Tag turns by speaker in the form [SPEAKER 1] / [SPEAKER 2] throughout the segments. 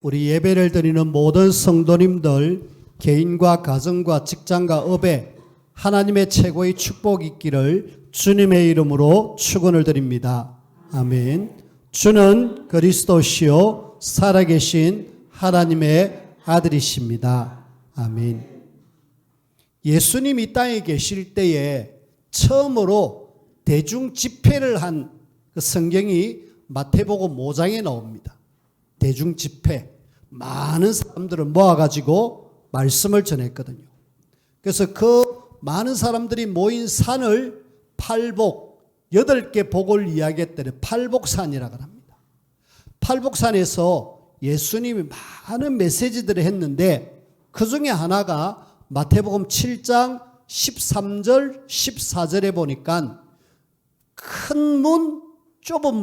[SPEAKER 1] 우리 예배를 드리는 모든 성도님들 개인과 가정과 직장과 업에 하나님의 최고의 축복이 있기를 주님의 이름으로 축원을 드립니다. 아멘. 주는 그리스도시요 살아계신 하나님의 아들이십니다. 아멘. 예수님이 이 땅에 계실 때에 처음으로 대중 집회를 한 그 성경이 마태복음 5장에 나옵니다. 대중 집회, 많은 사람들을 모아가지고 말씀을 전했거든요. 그래서 그 많은 사람들이 모인 산을 팔복, 8개 복을 이야기했더니 팔복산이라고 합니다. 팔복산에서 예수님이 많은 메시지들을 했는데 그 중에 하나가 마태복음 7장 13절, 14절에 보니까 큰 문, 좁은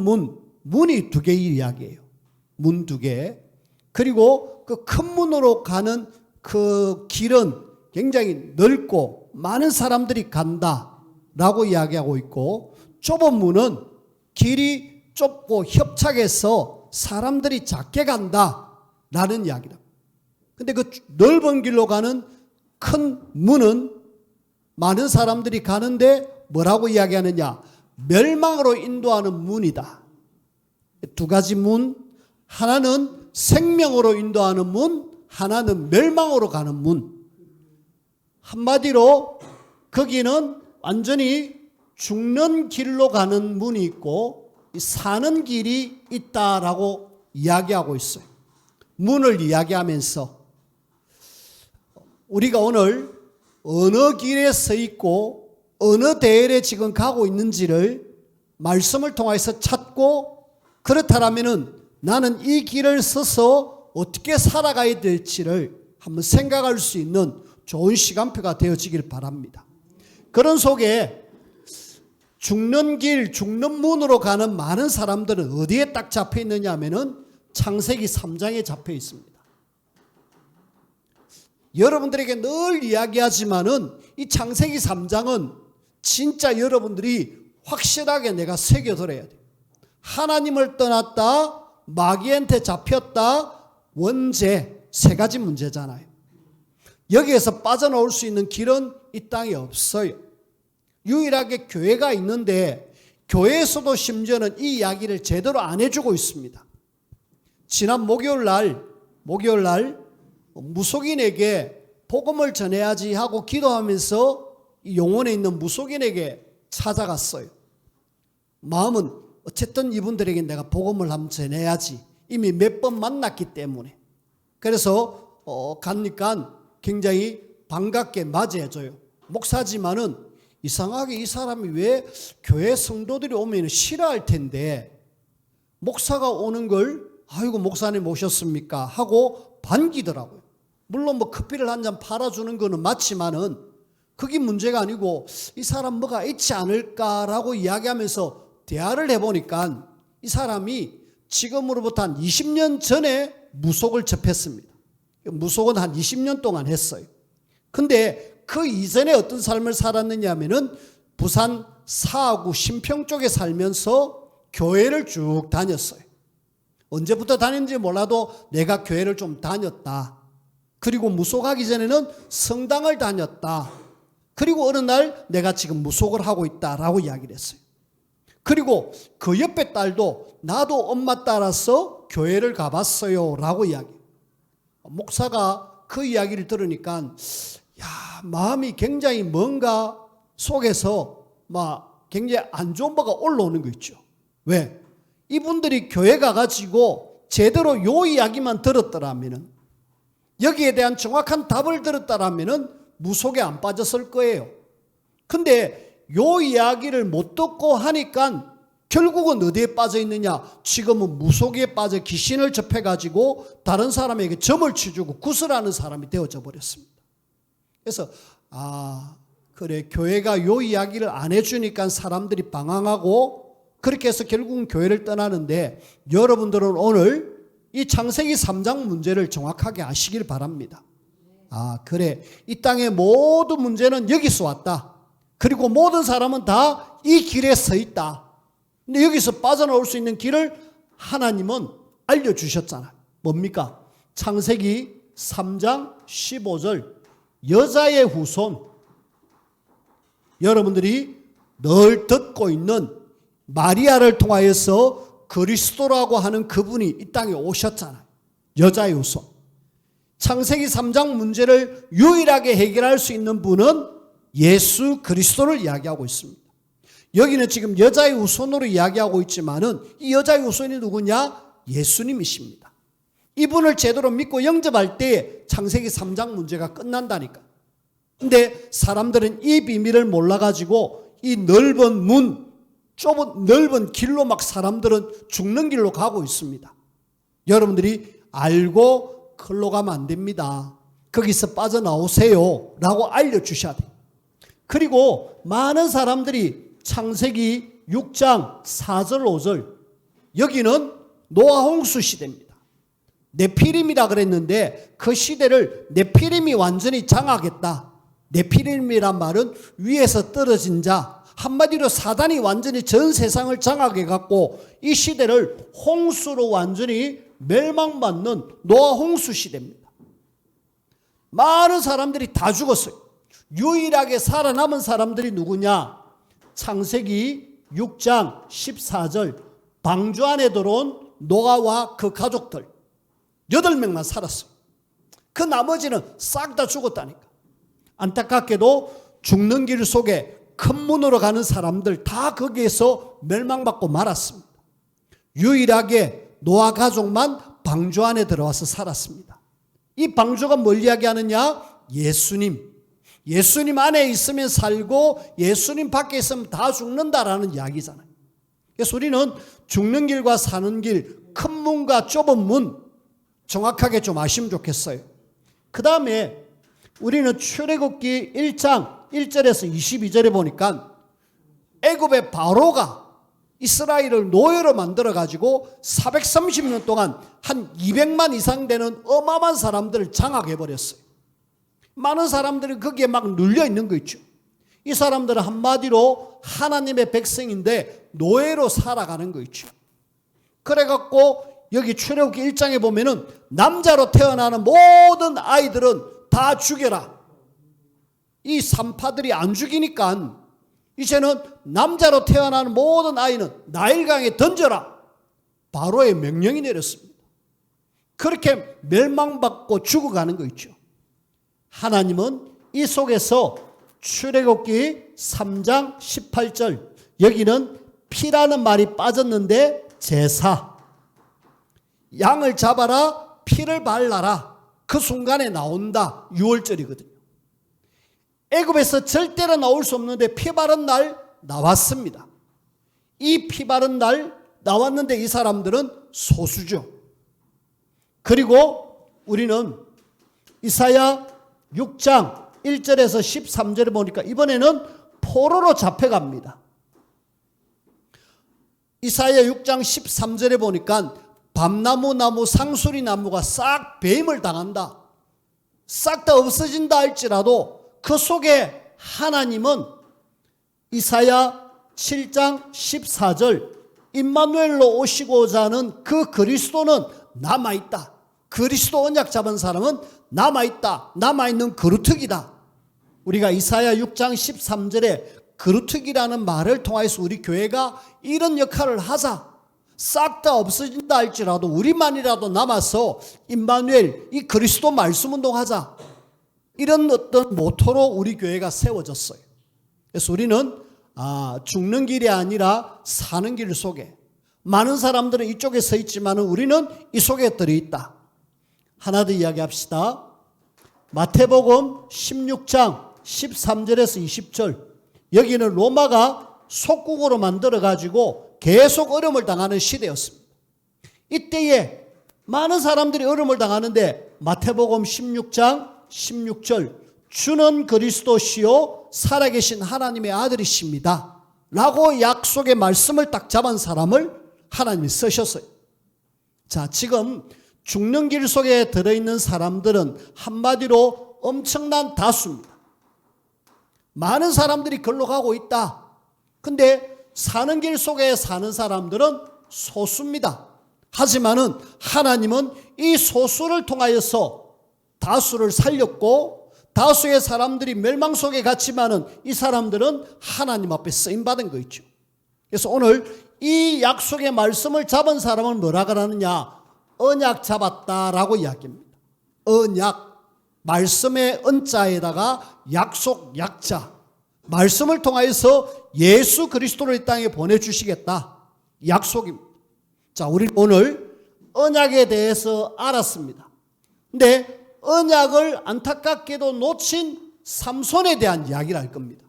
[SPEAKER 1] 문이 2개의 이야기예요. 문 2개. 그리고 그 큰 문으로 가는 그 길은 굉장히 넓고 많은 사람들이 간다라고 이야기하고 있고, 좁은 문은 길이 좁고 협착해서 사람들이 작게 간다라는 이야기다. 근데 그 넓은 길로 가는 큰 문은 많은 사람들이 가는데 뭐라고 이야기하느냐? 멸망으로 인도하는 문이다. 2가지 문, 하나는 생명으로 인도하는 문, 하나는 멸망으로 가는 문. 한마디로 거기는 완전히 죽는 길로 가는 문이 있고 사는 길이 있다라고 이야기하고 있어요. 문을 이야기하면서 우리가 오늘 어느 길에 서 있고 어느 대열에 지금 가고 있는지를 말씀을 통해서 찾고, 그렇다면은 나는 이 길을 서서 어떻게 살아가야 될지를 한번 생각할 수 있는 좋은 시간표가 되어지길 바랍니다. 그런 속에 죽는 길, 죽는 문으로 가는 많은 사람들은 어디에 딱 잡혀 있느냐 하면은 창세기 3장에 잡혀 있습니다. 여러분들에게 늘 이야기하지만은 이 창세기 3장은 진짜 여러분들이 확실하게 내가 새겨들어야 돼요. 하나님을 떠났다, 마귀한테 잡혔다, 원죄, 3가지 문제잖아요. 여기에서 빠져나올 수 있는 길은 이 땅에 없어요. 유일하게 교회가 있는데 교회에서도 심지어는 이 이야기를 제대로 안 해주고 있습니다. 지난 목요일 날 무속인에게 복음을 전해야지 하고 기도하면서 용원에 있는 무속인에게 찾아갔어요. 마음은 어쨌든 이분들에게 내가 복음을 한번 전해야지. 이미 몇 번 만났기 때문에. 그래서 가니까 굉장히 반갑게 맞이해줘요. 목사지만은 이상하게 이 사람이 왜 교회 성도들이 오면 싫어할 텐데 목사가 오는 걸 아이고 목사님 오셨습니까 하고 반기더라고요. 물론 뭐 커피를 한 잔 팔아주는 거는 맞지만은 그게 문제가 아니고 이 사람 뭐가 있지 않을까라고 이야기하면서 대화를 해보니까 이 사람이 지금으로부터 한 20년 전에 무속을 접했습니다. 무속은 한 20년 동안 했어요. 근데 그 이전에 어떤 삶을 살았느냐 하면은 부산 사하구 신평 쪽에 살면서 교회를 쭉 다녔어요. 언제부터 다녔는지 몰라도 내가 교회를 좀 다녔다. 그리고 무속하기 전에는 성당을 다녔다. 그리고 어느 날 내가 지금 무속을 하고 있다라고 이야기를 했어요. 그리고 그 옆에 딸도 나도 엄마 따라서 교회를 가봤어요 라고 이야기해요. 목사가 그 이야기를 들으니까 마음이 굉장히 뭔가 속에서 막 굉장히 안 좋은 바가 올라오는 거 있죠. 왜? 이분들이 교회 가가지고 제대로 요 이야기만 들었더라면은, 여기에 대한 정확한 답을 들었더라면은 무속에 안 빠졌을 거예요. 근데 요 이야기를 못 듣고 하니까 결국은 어디에 빠져 있느냐? 지금은 무속에 빠져 귀신을 접해가지고 다른 사람에게 점을 치주고 구슬하는 사람이 되어져 버렸습니다. 그래서 그래, 교회가 요 이야기를 안 해주니까 사람들이 방황하고 그렇게 해서 결국은 교회를 떠나는데, 여러분들은 오늘 이 창세기 3장 문제를 정확하게 아시길 바랍니다. 그래, 이 땅의 모든 문제는 여기서 왔다. 그리고 모든 사람은 다 이 길에 서 있다. 근데 여기서 빠져나올 수 있는 길을 하나님은 알려주셨잖아요. 뭡니까? 창세기 3장 15절 여자의 후손, 여러분들이 늘 듣고 있는 마리아를 통하여서 그리스도라고 하는 그분이 이 땅에 오셨잖아요. 여자의 후손. 창세기 3장 문제를 유일하게 해결할 수 있는 분은 예수 그리스도를 이야기하고 있습니다. 여기는 지금 여자의 후손으로 이야기하고 있지만은 이 여자의 후손이 누구냐? 예수님이십니다. 이분을 제대로 믿고 영접할 때 창세기 3장 문제가 끝난다니까. 근데 사람들은 이 비밀을 몰라가지고 이 넓은 문, 좁은 넓은 길로 막 사람들은 죽는 길로 가고 있습니다. 여러분들이 알고 글로 가면 안 됩니다. 거기서 빠져나오세요 라고 알려주셔야 돼요. 그리고 많은 사람들이 창세기 6장 4절 5절 여기는 노아 홍수 시대입니다. 네피림이라 그랬는데 그 시대를 네피림이 완전히 장악했다. 네피림이란 말은 위에서 떨어진 자, 한마디로 사단이 완전히 전 세상을 장악해갖고 이 시대를 홍수로 완전히 멸망받는 노아 홍수 시대입니다. 많은 사람들이 다 죽었어요. 유일하게 살아남은 사람들이 누구냐? 창세기 6장 14절 방주 안에 들어온 노아와 그 가족들 8명만 살았어요. 그 나머지는 싹 다 죽었다니까. 안타깝게도 죽는 길 속에 큰 문으로 가는 사람들 다 거기에서 멸망받고 말았습니다. 유일하게 노아 가족만 방주 안에 들어와서 살았습니다. 이 방주가 뭘 이야기하느냐? 예수님. 예수님 안에 있으면 살고 예수님 밖에 있으면 다 죽는다라는 이야기잖아요. 그래서 우리는 죽는 길과 사는 길, 큰 문과 좁은 문 정확하게 좀 아시면 좋겠어요. 그 다음에 우리는 출애굽기 1장 1절에서 22절에 보니까 애굽의 바로가 이스라엘을 노예로 만들어가지고 430년 동안 한 200만 이상 되는 어마어마한 사람들을 장악해버렸어요. 많은 사람들이 거기에 막 눌려 있는 거 있죠. 이 사람들은 한마디로 하나님의 백성인데 노예로 살아가는 거 있죠. 그래갖고 여기 출애굽기 1장에 보면은 남자로 태어나는 모든 아이들은 다 죽여라. 이 산파들이 안 죽이니까 이제는 남자로 태어나는 모든 아이는 나일강에 던져라. 바로의 명령이 내렸습니다. 그렇게 멸망받고 죽어가는 거 있죠. 하나님은 이 속에서 출애굽기 3장 18절 여기는 피라는 말이 빠졌는데 제사 양을 잡아라 피를 발라라 그 순간에 나온다. 6월절이거든요. 애굽에서 절대로 나올 수 없는데 피 바른 날 나왔습니다. 이 피 바른 날 나왔는데 이 사람들은 소수죠. 그리고 우리는 이사야 6장 1절에서 13절에 보니까 이번에는 포로로 잡혀갑니다. 이사야 6장 13절에 보니까 밤나무, 나무, 상수리 나무가 싹 배임을 당한다. 싹 다 없어진다 할지라도 그 속에 하나님은 이사야 7장 14절 임마누엘로 오시고자 하는 그 그리스도는 남아있다. 그리스도 언약 잡은 사람은 남아있다. 남아있는 그루특이다. 우리가 이사야 6장 13절에 그루특이라는 말을 통해서 우리 교회가 이런 역할을 하자. 싹 다 없어진다 할지라도 우리만이라도 남아서 임마누엘 이 그리스도 말씀 운동하자. 이런 어떤 모토로 우리 교회가 세워졌어요. 그래서 우리는 죽는 길이 아니라 사는 길 속에 많은 사람들은 이쪽에 서 있지만 우리는 이 속에 들어있다. 하나 더 이야기합시다. 마태복음 16장 13절에서 20절 여기는 로마가 속국으로 만들어가지고 계속 어려움을 당하는 시대였습니다. 이때에 많은 사람들이 어려움을 당하는데 마태복음 16장 16절 주는 그리스도시요 살아계신 하나님의 아들이십니다 라고 약속의 말씀을 딱 잡은 사람을 하나님이 쓰셨어요. 자, 지금 죽는 길 속에 들어있는 사람들은 한마디로 엄청난 다수입니다. 많은 사람들이 글로 가고 있다. 근데 사는 길 속에 사는 사람들은 소수입니다. 하지만은 하나님은 이 소수를 통하여서 다수를 살렸고, 다수의 사람들이 멸망 속에 갔지만은 이 사람들은 하나님 앞에 쓰임받은 거 있죠. 그래서 오늘 이 약속의 말씀을 잡은 사람은 뭐라 그러느냐? 언약 잡았다라고 이야기합니다. 언약, 말씀의 언자에다가 약속, 약자. 말씀을 통하여서 예수 그리스도를 이 땅에 보내주시겠다. 약속입니다. 자, 우리 오늘 언약에 대해서 알았습니다. 근데 언약을 안타깝게도 놓친 삼손에 대한 이야기를 할 겁니다.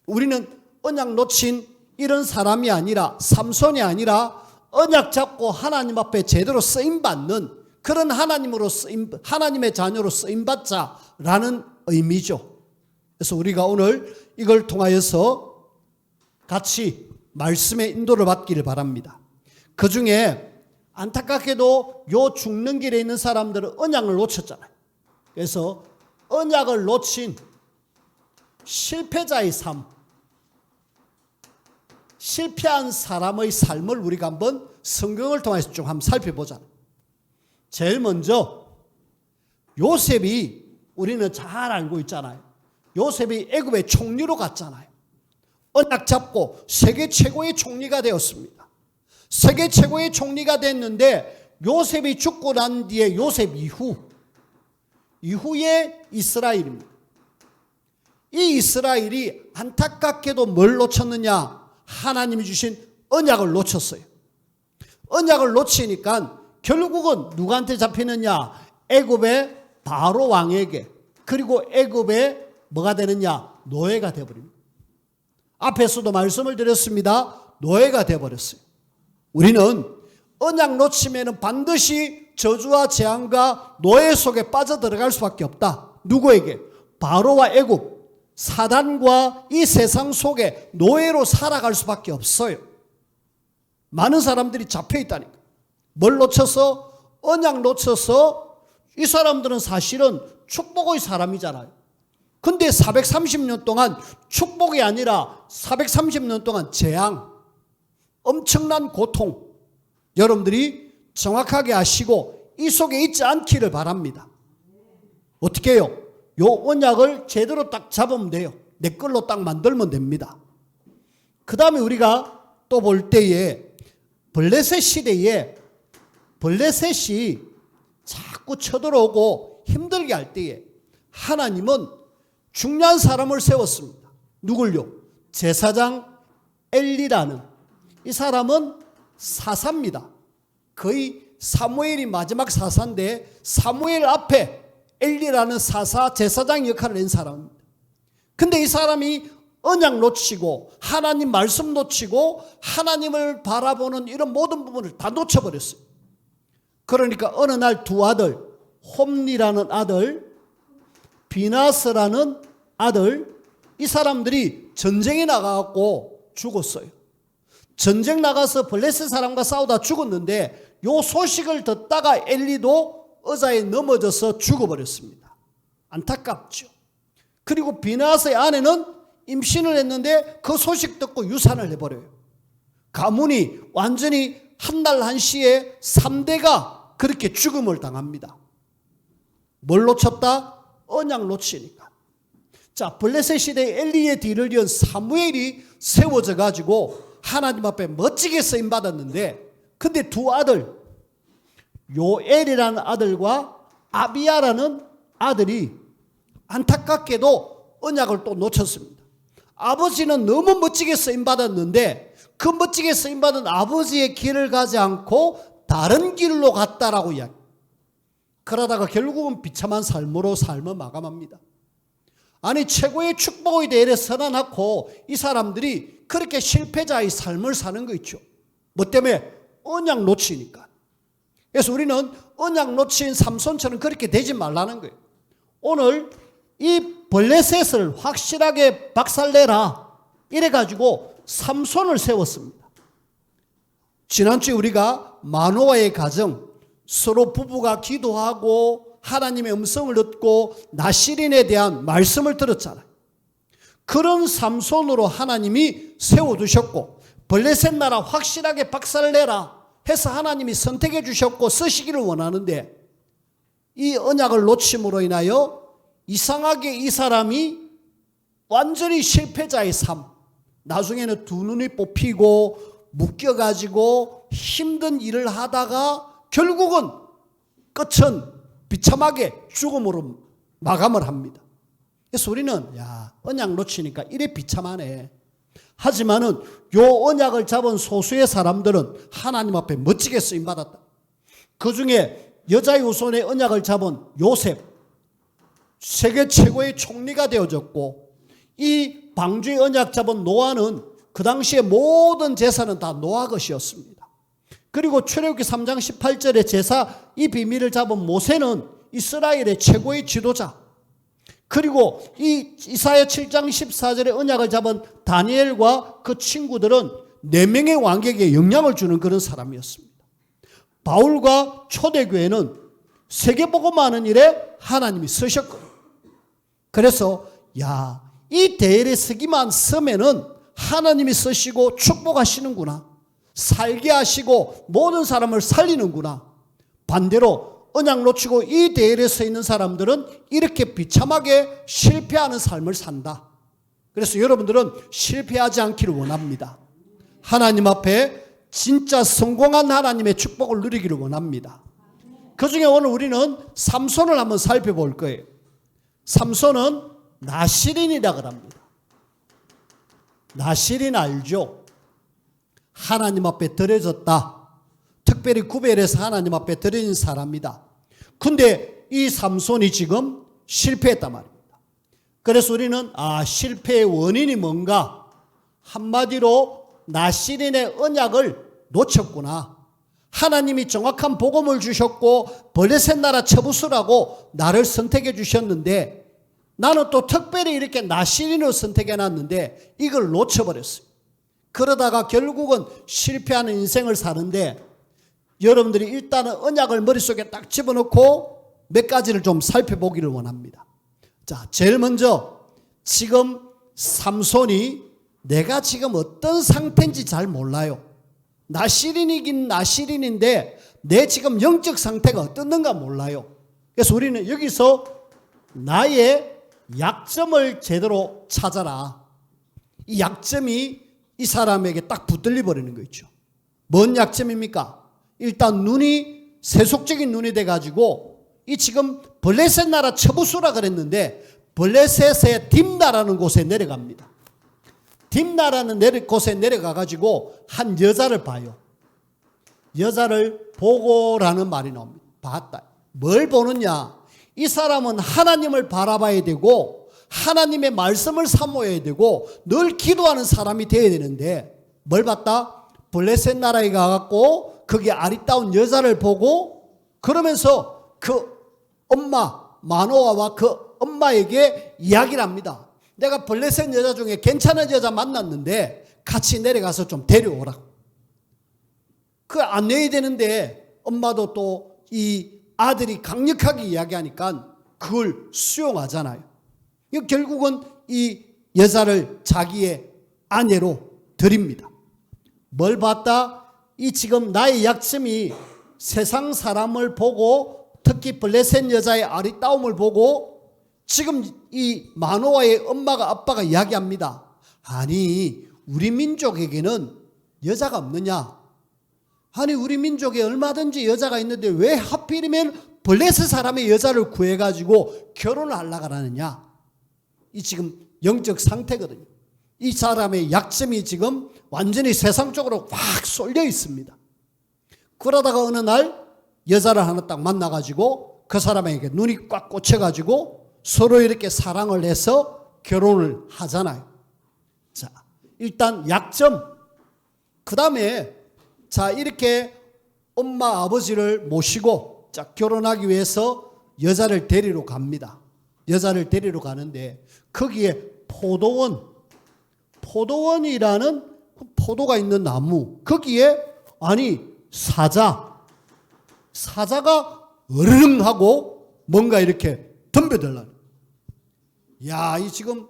[SPEAKER 1] 우리는 언약 놓친 이런 사람이 아니라, 삼손이 아니라 언약 잡고 하나님 앞에 제대로 쓰임받는 그런 하나님의 자녀로 쓰임받자라는 의미죠. 그래서 우리가 오늘 이걸 통하여서 같이 말씀의 인도를 받기를 바랍니다. 그 중에 안타깝게도 요 죽는 길에 있는 사람들은 언약을 놓쳤잖아요. 그래서 언약을 놓친 실패자의 삶, 실패한 사람의 삶을 우리가 한번 성경을 통해서 좀 한번 살펴보자. 제일 먼저 요셉이, 우리는 잘 알고 있잖아요. 요셉이 애굽의 총리로 갔잖아요. 언약 잡고 세계 최고의 총리가 되었습니다. 세계 최고의 총리가 됐는데 요셉이 죽고 난 뒤에 요셉 이후에 이스라엘입니다. 이 이스라엘이 안타깝게도 뭘 놓쳤느냐? 하나님이 주신 언약을 놓쳤어요. 언약을 놓치니까 결국은 누구한테 잡히느냐? 애굽의 바로 왕에게, 그리고 애굽의 뭐가 되느냐? 노예가 되어버립니다. 앞에서도 말씀을 드렸습니다. 노예가 되어버렸어요. 우리는 언약 놓치면 반드시 저주와 재앙과 노예 속에 빠져들어갈 수밖에 없다. 누구에게? 바로와 애굽, 사단과 이 세상 속에 노예로 살아갈 수밖에 없어요. 많은 사람들이 잡혀 있다니까. 뭘 놓쳐서? 언약 놓쳐서. 이 사람들은 사실은 축복의 사람이잖아요. 근데 430년 동안 축복이 아니라 430년 동안 재앙, 엄청난 고통, 여러분들이 정확하게 아시고 이 속에 있지 않기를 바랍니다. 어떻게 해요? 요 언약을 제대로 딱 잡으면 돼요. 내 걸로 딱 만들면 됩니다. 그 다음에 우리가 또 볼 때에 블레셋 시대에 블레셋이 자꾸 쳐들어오고 힘들게 할 때에 하나님은 중요한 사람을 세웠습니다. 누굴요? 제사장 엘리라는, 이 사람은 사사입니다. 거의 사무엘이 마지막 사사인데 사무엘 앞에 엘리라는 사사, 제사장 역할을 한 사람입니다. 근데 이 사람이 언약 놓치고 하나님 말씀 놓치고 하나님을 바라보는 이런 모든 부분을 다 놓쳐버렸어요. 그러니까 어느 날 두 아들, 홈리라는 아들, 비나스라는 아들, 이 사람들이 전쟁에 나가고 죽었어요. 전쟁 나가서 블레셋 사람과 싸우다 죽었는데 요 소식을 듣다가 엘리도 의자에 넘어져서 죽어버렸습니다. 안타깝죠. 그리고 비나스의 아내는 임신을 했는데 그 소식 듣고 유산을 해버려요. 가문이 완전히 한 날 한시에 3대가 그렇게 죽음을 당합니다. 뭘 놓쳤다? 언약 놓치니까. 자, 블레셋 시대의 엘리의 뒤를 이은 사무엘이 세워져 가지고 하나님 앞에 멋지게 쓰임 받았는데, 근데 두 아들, 요엘이라는 아들과 아비야라는 아들이 안타깝게도 언약을 또 놓쳤습니다. 아버지는 너무 멋지게 쓰임 받았는데 그 멋지게 쓰임 받은 아버지의 길을 가지 않고 다른 길로 갔다라고 이야기. 그러다가 결국은 비참한 삶으로 삶을 마감합니다. 아니, 최고의 축복의 대회를 선언하고 이 사람들이 그렇게 실패자의 삶을 사는 거 있죠. 뭐 때문에? 언약 놓치니까. 그래서 우리는 언약 놓친 삼손처럼 그렇게 되지 말라는 거예요. 오늘 이 블레셋을 확실하게 박살내라 이래가지고 삼손을 세웠습니다. 지난주에 우리가 마노아의 가정, 서로 부부가 기도하고 하나님의 음성을 듣고 나실인에 대한 말씀을 들었잖아요. 그런 삼손으로 하나님이 세워두셨고 블레셋 나라 확실하게 박살내라, 해서 하나님이 선택해 주셨고 쓰시기를 원하는데 이 언약을 놓침으로 인하여 이상하게 이 사람이 완전히 실패자의 삶, 나중에는 두 눈이 뽑히고 묶여가지고 힘든 일을 하다가 결국은 끝은 비참하게 죽음으로 마감을 합니다. 그래서 우리는 언약 놓치니까 이래 비참하네. 하지만은 요 언약을 잡은 소수의 사람들은 하나님 앞에 멋지게 쓰임받았다. 그 중에 여자의 후손의 언약을 잡은 요셉, 세계 최고의 총리가 되어졌고, 이 방주의 언약 잡은 노아는 그 당시에 모든 재산은 다 노아 것이었습니다. 그리고 출애굽기 3장 18절에 제사 이 비밀을 잡은 모세는 이스라엘의 최고의 지도자, 그리고 이 이사야 7장 14절에 언약을 잡은 다니엘과 그 친구들은 4명의 왕에게 영향을 주는 그런 사람이었습니다. 바울과 초대교회는 세계복음하는 일에 하나님이 쓰셨거든요. 그래서 이 대엘에 서기만 쓰면은 하나님이 쓰시고 축복하시는구나, 살게 하시고 모든 사람을 살리는구나. 반대로 언약 놓치고 이 대열에 서 있는 사람들은 이렇게 비참하게 실패하는 삶을 산다. 그래서 여러분들은 실패하지 않기를 원합니다. 하나님 앞에 진짜 성공한 하나님의 축복을 누리기를 원합니다. 그 중에 오늘 우리는 삼손을 한번 살펴볼 거예요. 삼손은 나시린이라고 합니다. 나시린 알죠? 하나님 앞에 드려졌다. 특별히 구별해서 하나님 앞에 드린 사람이다. 근데 이 삼손이 지금 실패했단 말입니다. 그래서 우리는 실패의 원인이 뭔가? 한마디로 나시린의 언약을 놓쳤구나. 하나님이 정확한 복음을 주셨고 블레셋 나라 처부수라고 나를 선택해 주셨는데 나는 또 특별히 이렇게 나시린을 선택해놨는데 이걸 놓쳐버렸어요. 그러다가 결국은 실패하는 인생을 사는데, 여러분들이 일단은 언약을 머릿속에 딱 집어넣고 몇 가지를 좀 살펴보기를 원합니다. 자, 제일 먼저 지금 삼손이 내가 지금 어떤 상태인지 잘 몰라요. 나시린이긴 나시린인데 내 지금 영적 상태가 어떻는가 몰라요. 그래서 우리는 여기서 나의 약점을 제대로 찾아라. 이 약점이 이 사람에게 딱 붙들려 버리는 거 있죠. 뭔 약점입니까? 일단 눈이 세속적인 눈이 돼가지고 이 지금 블레셋 나라 처부수라 그랬는데 블레셋의 딥나라는 곳에 내려갑니다. 딥나라는 곳에 내려가가지고 한 여자를 봐요. 여자를 보고라는 말이 나옵니다. 봤다. 뭘 보느냐? 이 사람은 하나님을 바라봐야 되고 하나님의 말씀을 사모해야 되고 늘 기도하는 사람이 되어야 되는데 뭘 봤다? 블레셋 나라에 가갖고 거기 아리따운 여자를 보고 그러면서 그 엄마 마노아와 그 엄마에게 이야기를 합니다. 내가 블레셋 여자 중에 괜찮은 여자 만났는데 같이 내려가서 좀 데려오라고. 그 안내해야 되는데 엄마도 또 이 아들이 강력하게 이야기하니까 그걸 수용하잖아요. 결국은 이 여자를 자기의 아내로 드립니다. 뭘 봤다? 이 지금 나의 약점이 세상 사람을 보고 특히 블레셋 여자의 아리따움을 보고 지금 이 마노아의 엄마가 아빠가 이야기합니다. 아니 우리 민족에게는 여자가 없느냐? 아니 우리 민족에 얼마든지 여자가 있는데 왜 하필이면 블레셋 사람의 여자를 구해가지고 결혼을 하려고 하느냐? 이 지금 영적 상태거든요. 이 사람의 약점이 지금 완전히 세상적으로 확 쏠려 있습니다. 그러다가 어느 날 여자를 하나 딱 만나가지고 그 사람에게 눈이 꽉 꽂혀가지고 서로 이렇게 사랑을 해서 결혼을 하잖아요. 자, 일단 약점. 그 다음에 자, 이렇게 엄마 아버지를 모시고 자, 결혼하기 위해서 여자를 데리러 갑니다. 여자를 데리러 가는데 거기에 포도원이라는 포도가 있는 나무, 거기에 아니 사자가 으르릉 하고 뭔가 이렇게 덤벼들라는. 야, 이 지금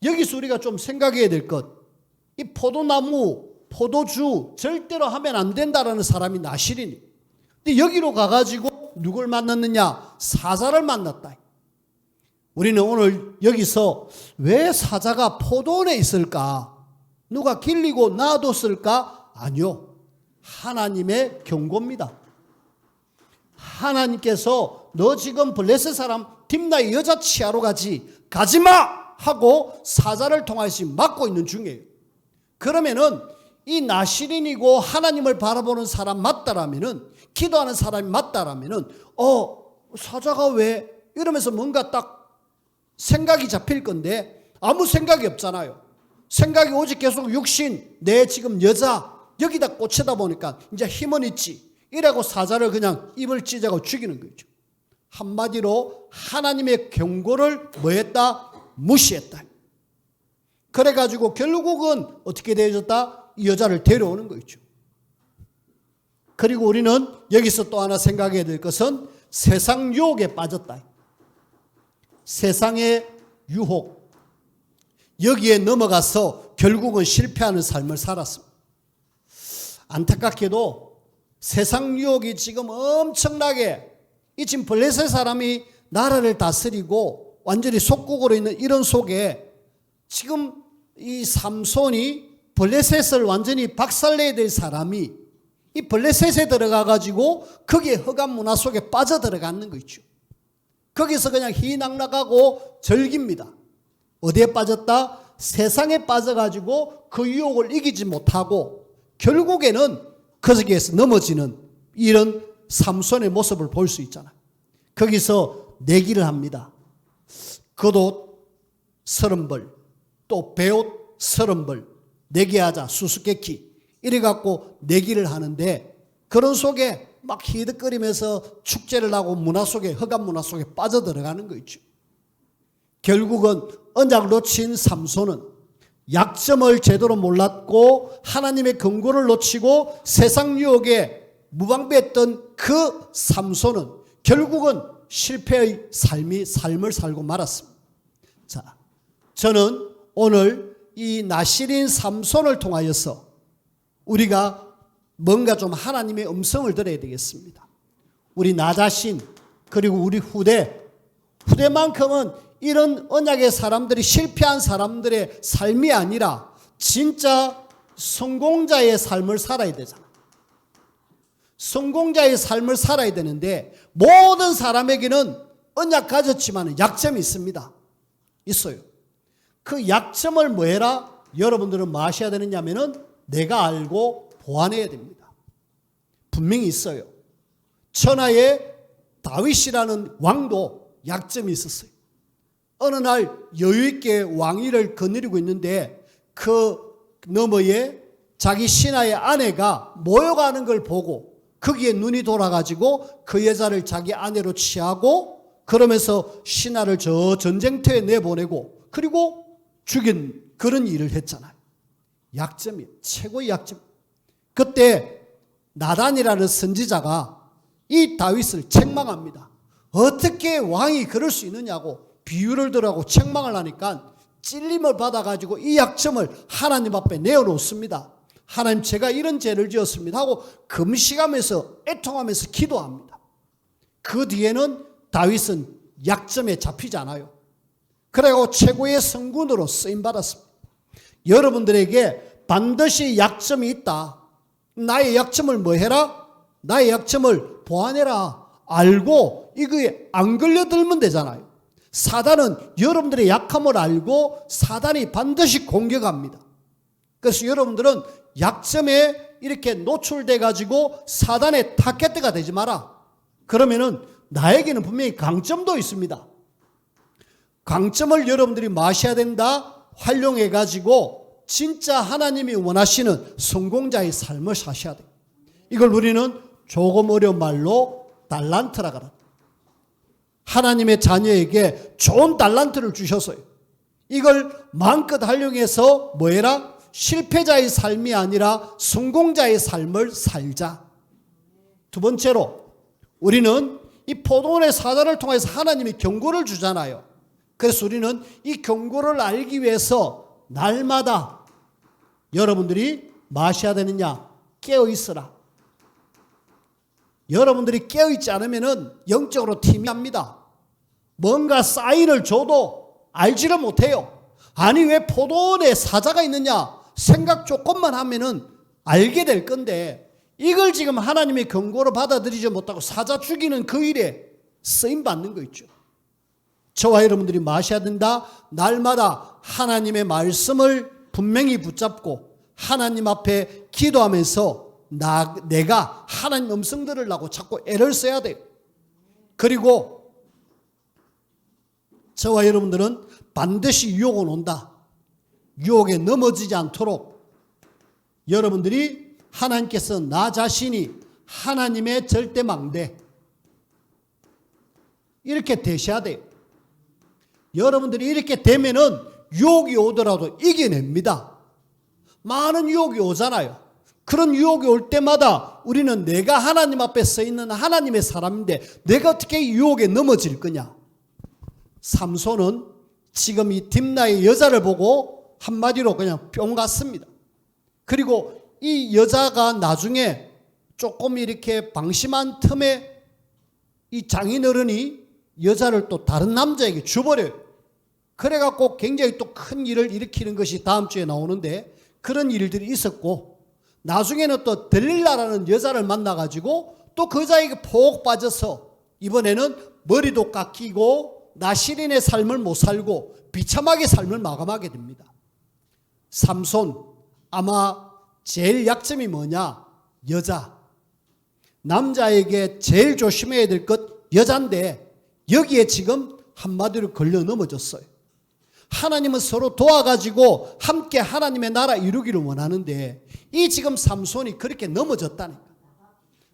[SPEAKER 1] 여기서 우리가 좀 생각해야 될 것, 이 포도나무 포도주 절대로 하면 안 된다라는 사람이 나실이니. 근데 여기로 가가지고 누굴 만났느냐? 사자를 만났다. 우리는 오늘 여기서 왜 사자가 포도원에 있을까? 누가 길리고 놔뒀을까? 아니요. 하나님의 경고입니다. 하나님께서 너 지금 블레셋 사람 딥나의 여자 취하러 가지마! 하고 사자를 통해서 막고 있는 중이에요. 그러면은 이 나실인이고 하나님을 바라보는 사람 맞다라면은, 기도하는 사람이 맞다라면은 사자가 왜? 이러면서 뭔가 딱 생각이 잡힐 건데 아무 생각이 없잖아요. 생각이 오직 계속 육신, 내 지금 여자 여기다 꽂히다 보니까 이제 힘은 있지. 이라고 사자를 그냥 입을 찢어고 죽이는 거죠. 한마디로 하나님의 경고를 뭐했다? 무시했다. 그래가지고 결국은 어떻게 되어졌다? 이 여자를 데려오는 거죠. 그리고 우리는 여기서 또 하나 생각해야 될 것은 세상 유혹에 빠졌다. 세상의 유혹. 여기에 넘어가서 결국은 실패하는 삶을 살았습니다. 안타깝게도 세상 유혹이 지금 엄청나게, 이 지금 블레셋 사람이 나라를 다스리고 완전히 속국으로 있는 이런 속에 지금 이 삼손이 블레셋을 완전히 박살내야 될 사람이 이 블레셋에 들어가가지고 거기에 흑암 문화 속에 빠져들어가는 거 있죠. 거기서 그냥 희낙낙하고 즐깁니다. 어디에 빠졌다? 세상에 빠져가지고 그 유혹을 이기지 못하고 결국에는 거기에서 넘어지는 이런 삼손의 모습을 볼 수 있잖아요. 거기서 내기를 합니다. 겉옷 30벌, 또 배옷 30벌, 내기하자, 수수께끼 이래갖고 내기를 하는데, 그런 속에 막 히득거리면서 축제를 하고 문화 속에, 흑암 문화 속에 빠져들어가는 거 있죠. 결국은 언약을 놓친 삼손은 약점을 제대로 몰랐고 하나님의 경고를 놓치고 세상 유혹에 무방비했던 그 삼손은 결국은 실패의 삶을 살고 말았습니다. 자, 저는 오늘 이 나실인 삼손을 통하여서 우리가 뭔가 좀 하나님의 음성을 들어야 되겠습니다. 우리 나 자신, 그리고 우리 후대만큼은 이런 언약의 사람들이 실패한 사람들의 삶이 아니라 진짜 성공자의 삶을 살아야 되잖아. 성공자의 삶을 살아야 되는데 모든 사람에게는 언약 가졌지만 약점이 있습니다. 있어요. 그 약점을 뭐 해라? 여러분들은 뭐 하셔야 되느냐면은 내가 알고 보완해야 됩니다. 분명히 있어요. 천하의 다윗이라는 왕도 약점이 있었어요. 어느 날 여유있게 왕위를 거느리고 있는데 그 너머에 자기 신하의 아내가 모여가는 걸 보고 거기에 눈이 돌아가지고 그 여자를 자기 아내로 취하고 그러면서 신하를 저 전쟁터에 내보내고 그리고 죽인 그런 일을 했잖아요. 약점이 최고의 약점. 그때 나단이라는 선지자가 이 다윗을 책망합니다. 어떻게 왕이 그럴 수 있느냐고 비유를 들어가고 책망을 하니까 찔림을 받아가지고 이 약점을 하나님 앞에 내어놓습니다. 하나님, 제가 이런 죄를 지었습니다 하고 금식하면서 애통하면서 기도합니다. 그 뒤에는 다윗은 약점에 잡히지 않아요. 그래고 최고의 성군으로 쓰임받았습니다. 여러분들에게 반드시 약점이 있다. 나의 약점을 뭐 해라? 나의 약점을 보완해라. 알고 이거에 안 걸려들면 되잖아요. 사단은 여러분들의 약함을 알고 사단이 반드시 공격합니다. 그래서 여러분들은 약점에 이렇게 노출돼 가지고 사단의 타겟가 되지 마라. 그러면은 나에게는 분명히 강점도 있습니다. 강점을 여러분들이 마셔야 된다. 활용해 가지고 진짜 하나님이 원하시는 성공자의 삶을 사셔야 돼요. 이걸 우리는 조금 어려운 말로 달란트라고 합니다. 하나님의 자녀에게 좋은 달란트를 주셨어요. 이걸 마음껏 활용해서 뭐 해라? 실패자의 삶이 아니라 성공자의 삶을 살자. 두 번째로 우리는 이 포도원의 사자를 통해서 하나님이 경고를 주잖아요. 그래서 우리는 이 경고를 알기 위해서 날마다 여러분들이 마셔야 되느냐? 깨어 있어라. 여러분들이 깨어 있지 않으면은 영적으로 희미합니다. 뭔가 사인을 줘도 알지를 못해요. 아니 왜 포도원에 사자가 있느냐? 생각 조금만 하면은 알게 될 건데 이걸 지금 하나님의 경고로 받아들이지 못하고 사자 죽이는 그 일에 쓰임 받는 거 있죠. 저와 여러분들이 마셔야 된다. 날마다 하나님의 말씀을 분명히 붙잡고 하나님 앞에 기도하면서 내가 하나님 음성 들으려고 자꾸 애를 써야 돼요. 그리고 저와 여러분들은 반드시 유혹은 온다. 유혹에 넘어지지 않도록 여러분들이 하나님께서 나 자신이 하나님의 절대 망대 이렇게 되셔야 돼요. 여러분들이 이렇게 되면은 유혹이 오더라도 이겨냅니다. 많은 유혹이 오잖아요. 그런 유혹이 올 때마다 우리는 내가 하나님 앞에 서 있는 하나님의 사람인데 내가 어떻게 유혹에 넘어질 거냐. 삼손은 지금 이 딥나의 여자를 보고 한마디로 그냥 뿅 갔습니다. 그리고 이 여자가 나중에 조금 이렇게 방심한 틈에 이 장인어른이 여자를 또 다른 남자에게 줘버려요. 그래갖고 굉장히 또 큰 일을 일으키는 것이 다음 주에 나오는데 그런 일들이 있었고 나중에는 또 들릴라라는 여자를 만나가지고 또 그 여자에게 폭 빠져서 이번에는 머리도 깎이고 나시린의 삶을 못 살고 비참하게 삶을 마감하게 됩니다. 삼손 아마 제일 약점이 뭐냐? 여자. 남자에게 제일 조심해야 될 것 여자인데 여기에 지금 한마디로 걸려 넘어졌어요. 하나님은 서로 도와가지고 함께 하나님의 나라 이루기를 원하는데 이 지금 삼손이 그렇게 넘어졌다니까.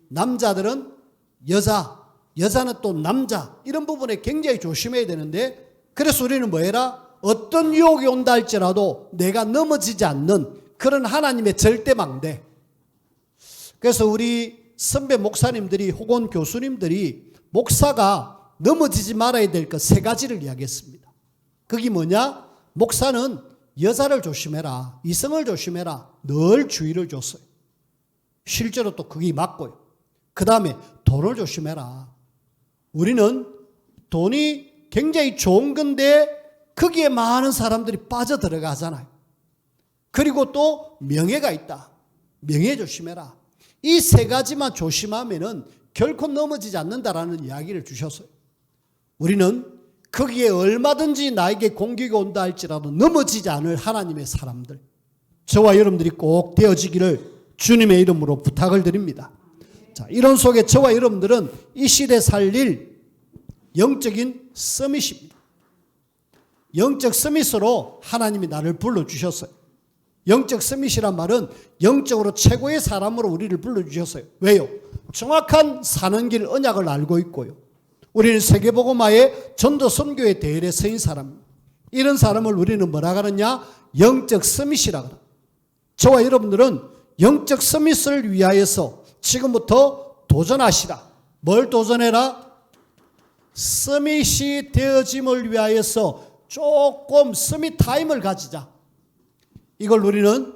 [SPEAKER 1] 남자들은 여자, 여자는 또 남자 이런 부분에 굉장히 조심해야 되는데 그래서 우리는 뭐 해라? 어떤 유혹이 온다 할지라도 내가 넘어지지 않는 그런 하나님의 절대망대. 그래서 우리 선배 목사님들이 혹은 교수님들이 목사가 넘어지지 말아야 될 것 세 가지를 이야기했습니다. 그게 뭐냐? 목사는 여자를 조심해라. 이성을 조심해라. 늘 주의를 줬어요. 실제로 또 그게 맞고요. 그 다음에 돈을 조심해라. 우리는 돈이 굉장히 좋은 건데 거기에 많은 사람들이 빠져들어가잖아요. 그리고 또 명예가 있다. 명예 조심해라. 이 세 가지만 조심하면은 결코 넘어지지 않는다라는 이야기를 주셨어요. 우리는 거기에 얼마든지 나에게 공격이 온다 할지라도 넘어지지 않을 하나님의 사람들. 저와 여러분들이 꼭 되어지기를 주님의 이름으로 부탁을 드립니다. 자, 이런 속에 저와 여러분들은 이 시대 살릴 영적인 서밋입니다. 영적 서밋으로 하나님이 나를 불러주셨어요. 영적 서밋이란 말은 영적으로 최고의 사람으로 우리를 불러주셨어요. 왜요? 정확한 사는 길 언약을 알고 있고요. 우리는 세계복음화의 전도 선교의 대열에 서인 사람입니다. 이런 사람을 우리는 뭐라 그러냐? 영적 서밋이라 그래요. 저와 여러분들은 영적 서밋을 위하여서 지금부터 도전하시라. 뭘 도전해라? 서밋이 되어짐을 위하여서 조금 서밋 타임을 가지자. 이걸 우리는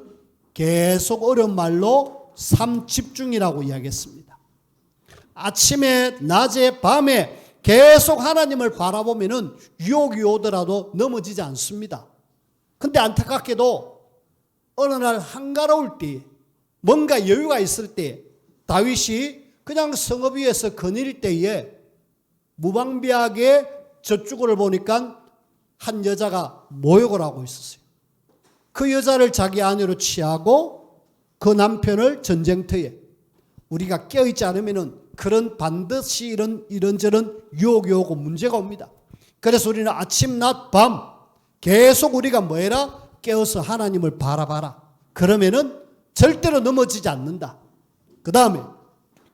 [SPEAKER 1] 계속 어려운 말로 삶집중이라고 이야기했습니다. 아침에, 낮에, 밤에 계속 하나님을 바라보면은 유혹이 오더라도 넘어지지 않습니다. 근데 안타깝게도 어느 날 한가로울 때, 뭔가 여유가 있을 때 다윗이 그냥 성읍 위에서 거닐 때에 무방비하게 저쪽을 보니까 한 여자가 모욕을 하고 있었어요. 그 여자를 자기 아내로 취하고 그 남편을 전쟁터에 우리가 깨어있지 않으면은 그런 반드시 이런저런 유혹이 오고 문제가 옵니다. 그래서 우리는 아침, 낮, 밤 계속 우리가 뭐해라? 깨어서 하나님을 바라봐라. 그러면은 절대로 넘어지지 않는다. 그 다음에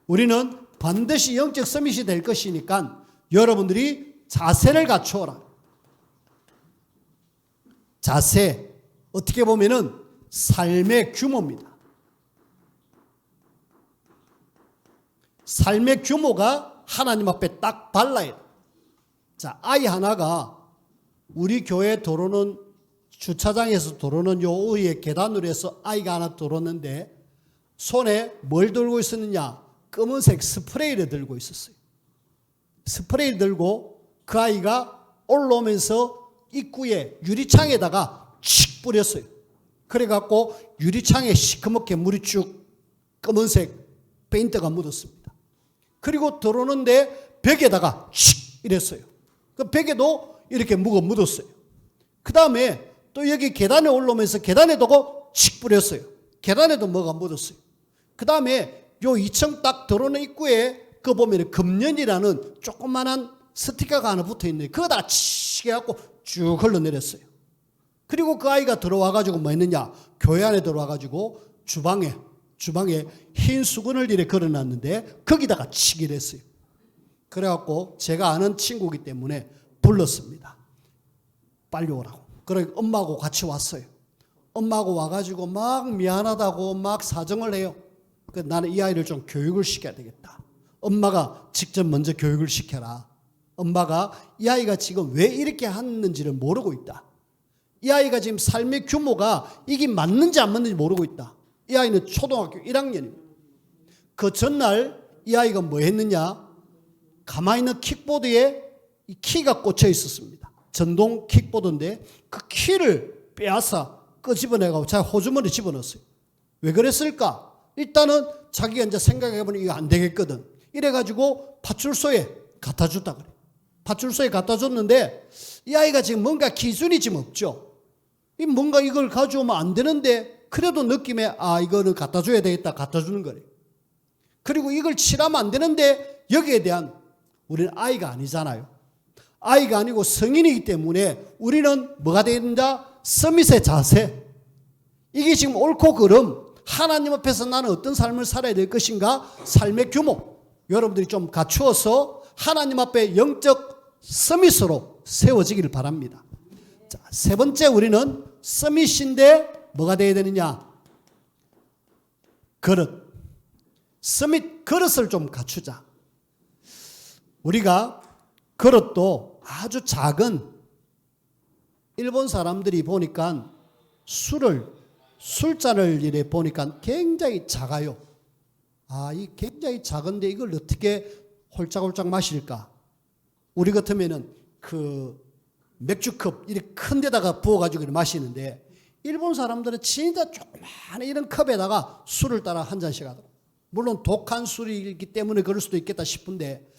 [SPEAKER 1] 우리는 반드시 영적 서밋이 될 것이니까 여러분들이 자세를 갖추어라. 자세. 어떻게 보면은 삶의 규모입니다. 삶의 규모가 하나님 앞에 딱 발라야 돼. 자, 아이 하나가 우리 교회 들어오는 주차장에서 들어오는 요 위에 계단으로 해서 아이가 하나 들어오는데 손에 뭘 들고 있었느냐? 검은색 스프레이를 들고 있었어요. 스프레이를 들고 그 아이가 올라오면서 입구에 유리창에다가 칙 뿌렸어요. 그래갖고 유리창에 시커멓게 물이 쭉 검은색 페인트가 묻었습니다. 그리고 들어오는데 벽에다가 칙 이랬어요. 그 벽에도 이렇게 묻었어요. 그 다음에 또 여기 계단에 올라오면서 계단에도 칙 뿌렸어요. 계단에도 뭐가 묻었어요. 그 다음에 요 2층 딱 들어오는 입구에 그 보면 금년이라는 조그만한 스티커가 하나 붙어 있네요. 그거다 칙 해갖고 쭉 흘러내렸어요. 그리고 그 아이가 들어와가지고 뭐 했느냐? 교회 안에 들어와가지고 주방에 흰 수건을 이렇게 걸어놨는데 거기다가 치기를 했어요. 그래갖고 제가 아는 친구이기 때문에 불렀습니다. 빨리 오라고. 그래 엄마하고 같이 왔어요. 엄마하고 와가지고 막 미안하다고 막 사정을 해요. 그래서 나는 이 아이를 좀 교육을 시켜야 되겠다. 엄마가 직접 먼저 교육을 시켜라. 엄마가 이 아이가 지금 왜 이렇게 하는지를 모르고 있다. 이 아이가 지금 삶의 규모가 이게 맞는지 안 맞는지 모르고 있다. 이 아이는 초등학교 1학년입니다. 그 전날 이 아이가 뭐 했느냐? 가만히 있는 킥보드에 이 키가 꽂혀 있었습니다. 전동 킥보드인데 그 키를 빼앗아 끄집어내고 자기 호주머니에 집어넣었어요. 왜 그랬을까? 일단은 자기가 이제 생각해보니 이거 안 되겠거든. 이래가지고 파출소에 갖다 줬다 그래. 파출소에 갖다 줬는데 이 아이가 지금 뭔가 기준이 지금 없죠. 뭔가 이걸 가져오면 안 되는데 그래도 느낌에 이거는 갖다 줘야 되겠다 갖다 주는 거래. 그리고 이걸 칠하면 안 되는데 여기에 대한 우리는 아이가 아니잖아요. 아이가 아니고 성인이기 때문에 우리는 뭐가 되야 된다? 서밋의 자세. 이게 지금 옳고 그름. 하나님 앞에서 나는 어떤 삶을 살아야 될 것인가? 삶의 규모. 여러분들이 좀 갖추어서 하나님 앞에 영적 서밋으로 세워지기를 바랍니다. 자, 세 번째 우리는 서밋인데 뭐가 되어야 되느냐? 그릇. 서밋 그릇을 좀 갖추자. 우리가 그릇도 아주 작은 일본 사람들이 보니까 술잔을 이래 보니까 굉장히 작아요. 이 굉장히 작은데 이걸 어떻게 홀짝홀짝 마실까? 우리 같으면은 그 맥주컵 이렇게 큰 데다가 부어가지고 마시는데 일본 사람들은 진짜 조그마한 이런 컵에다가 술을 따라 한 잔씩 하더라고요. 물론 독한 술이기 때문에 그럴 수도 있겠다 싶은데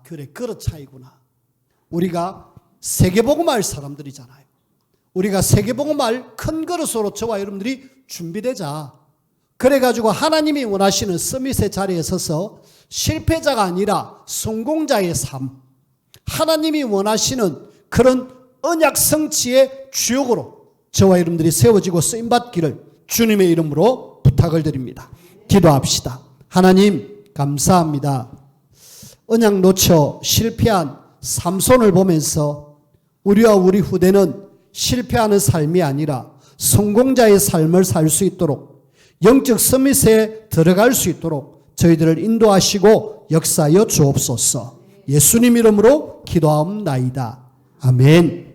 [SPEAKER 1] 그래 그릇 차이구나. 우리가 세계복음할 사람들이잖아요. 우리가 세계복음할 큰 그릇으로 저와 여러분들이 준비되자. 그래가지고 하나님이 원하시는 서밋의 자리에 서서 실패자가 아니라 성공자의 삶, 하나님이 원하시는 그런 언약 성취의 주역으로 저와 여러분들이 세워지고 쓰임받기를 주님의 이름으로 부탁을 드립니다. 기도합시다. 하나님 감사합니다. 언약 놓쳐 실패한 삼손을 보면서 우리와 우리 후대는 실패하는 삶이 아니라 성공자의 삶을 살 수 있도록 영적 서밋에 들어갈 수 있도록 저희들을 인도하시고 역사하여 주옵소서. 예수님 이름으로 기도하옵나이다. 아멘.